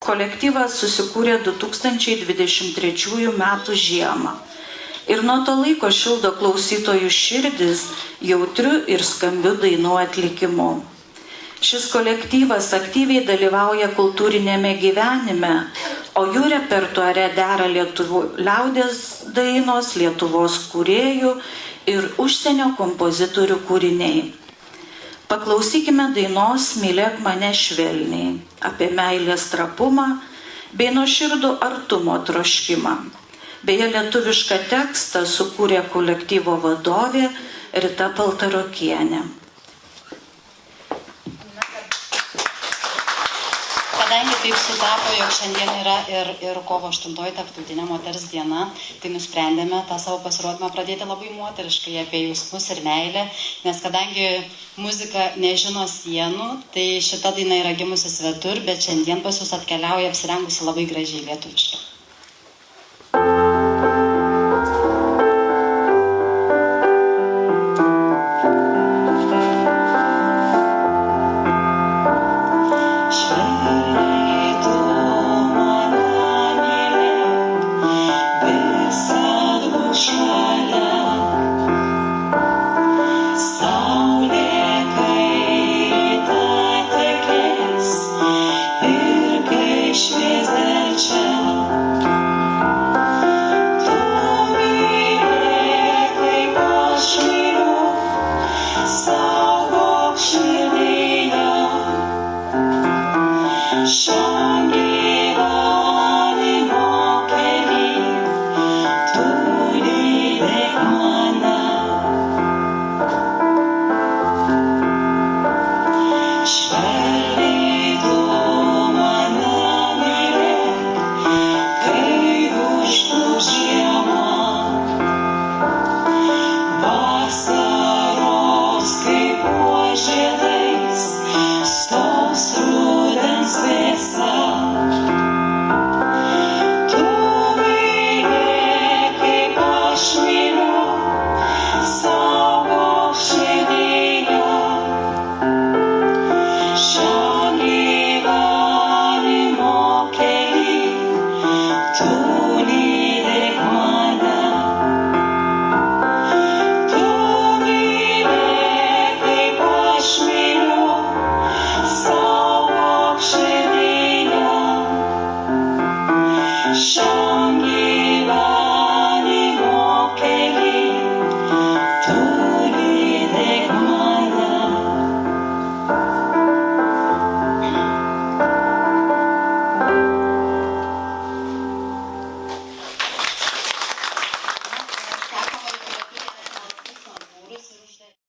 kolektyvas susikūrė 2023 metų žiemą. Ir nuo to laiko šildo klausytojų širdis jautriu ir skambiu dainų atlikimu. Šis kolektyvas aktyviai dalyvauja kultūrinėme gyvenime, o jų repertuare dera liaudies dainos, Lietuvos kūrėjų ir užsienio kompozitorių kūriniai. Paklausykime dainos Mylėk mane švelniai apie meilės trapumą bei nuoširdų artumo troškimą. Beje, lietuvišką tekstą sukūrė kolektyvo vadovė Rita Paltarokienė. Kadangi taip sutapo, jog šiandien yra ir kovo 8 tarptautinė moters diena, tai nusprendėme tą savo pasirodymą pradėti labai moteriškai apie jausmus ir meilę, nes kadangi muzika nežino sienų, tai šita daina yra gimusi svetur, bet šiandien pas jūs atkeliauja apsirengusi labai gražiai lietuviškai. Švies dėl čia